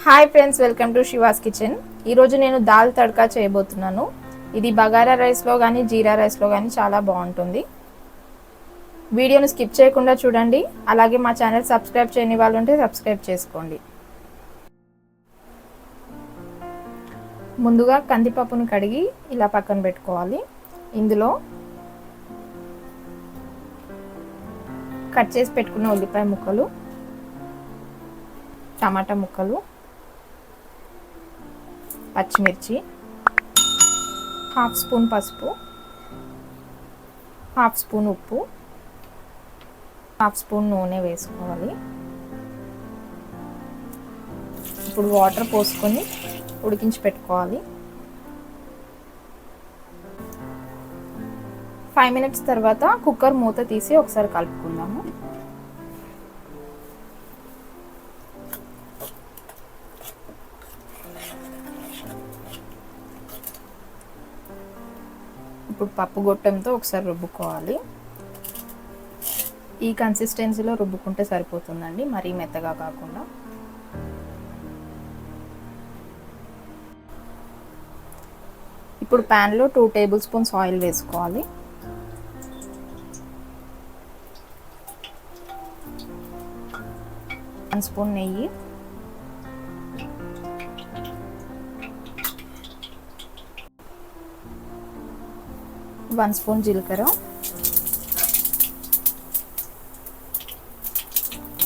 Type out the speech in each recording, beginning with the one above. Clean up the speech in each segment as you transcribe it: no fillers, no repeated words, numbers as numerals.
Hi friends, welcome to she was kitchen. ఈరోజు నేను దాల్ తడ్కా చేయబోతున్నాను. ఇది బగారా రైస్లో కానీ జీరా రైస్లో కానీ చాలా బాగుంటుంది. వీడియోను స్కిప్ చేయకుండా చూడండి. అలాగే మా ఛానల్ సబ్స్క్రైబ్ చేయని వాళ్ళు ఉంటే సబ్స్క్రైబ్ చేసుకోండి. ముందుగా కందిపప్పును కడిగి ఇలా పక్కన పెట్టుకోవాలి. ఇందులో కట్ చేసి పెట్టుకున్న ఉల్లిపాయ ముక్కలు, టమాటా ముక్కలు, పచ్చిమిర్చి, హాఫ్ స్పూన్ పసుపు, హాఫ్ స్పూన్ ఉప్పు, హాఫ్ స్పూన్ నూనె వేసుకోవాలి. ఇప్పుడు వాటర్ పోసుకొని ఉడికించి పెట్టుకోవాలి. 5 minutes తర్వాత కుక్కర్ మూత తీసి ఒకసారి కలుపుకుందాము. ఇప్పుడు పప్పు గొట్టంతో ఒకసారి రుబ్బుకోవాలి. ఈ కన్సిస్టెన్సీలో రుబ్బుకుంటే సరిపోతుందండి, మరీ మెత్తగా కాకుండా. ఇప్పుడు ప్యాన్లో 2 tablespoons ఆయిల్ వేసుకోవాలి. వన్ స్పూన్ నెయ్యి, 1 స్పూన్ జీలకర్ర,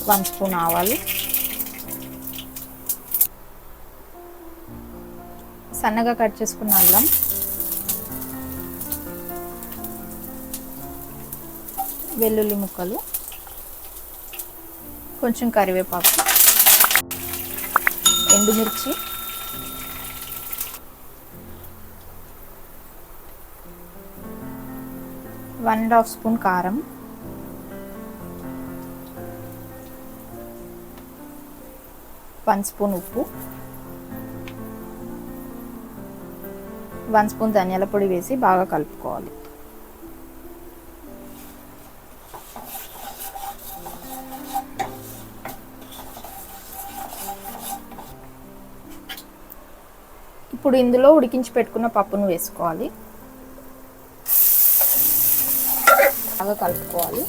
1 స్పూన్ ఆవాలు, సన్నగా కట్ చేసుకున్న అల్లం, వెల్లుల్లి ముక్కలు, కొంచెం కరివేపాకు, ఎండుమిర్చి, 1.5 స్పూన్ కారం, 1 స్పూన్ ఉప్పు, 1 స్పూన్ ధనియాల పొడి వేసి బాగా కలుపుకోవాలి. ఇప్పుడు ఇందులో ఉడికించి పెట్టుకున్న పప్పును వేసుకోవాలి. బాగా కలుపుకోవాలి.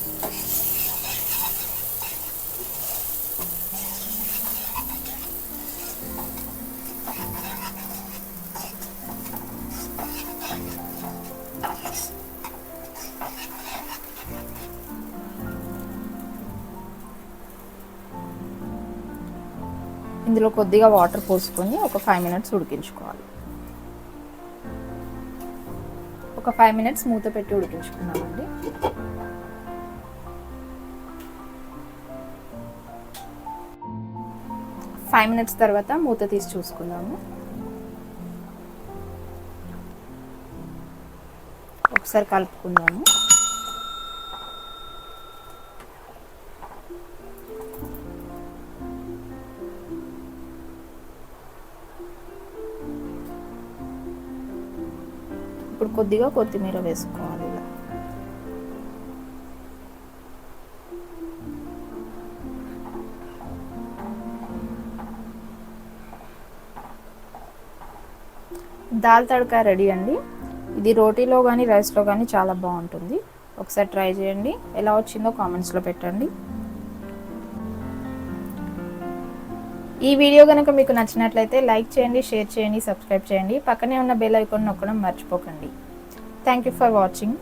ఇందులో కొద్దిగా వాటర్ పోసుకొని ఒక 5 minutes ఉడికించుకోవాలి. ఒక 5 minutes మూత పెట్టి ఉడికించుకున్నామండి. ఫైవ్ మినిట్స్ తర్వాత మూత తీసి చూసుకుందాము. ఒకసారి కలుపుకుందాము. ఇప్పుడు కొద్దిగా కొత్తిమీర వేసుకోవాలి. దాల్ తడ్కా రెడీ అండి. ఇది రోటీలో కానీ రైస్లో కానీ చాలా బాగుంటుంది. ఒకసారి ట్రై చేయండి. ఎలా వచ్చిందో కామెంట్స్లో పెట్టండి. ఈ వీడియో కనుక మీకు నచ్చినట్లయితే లైక్ చేయండి, షేర్ చేయండి, సబ్స్క్రైబ్ చేయండి. పక్కనే ఉన్న బెల్ ఐకాన్ నొక్కడం మర్చిపోకండి. Thank you for watching.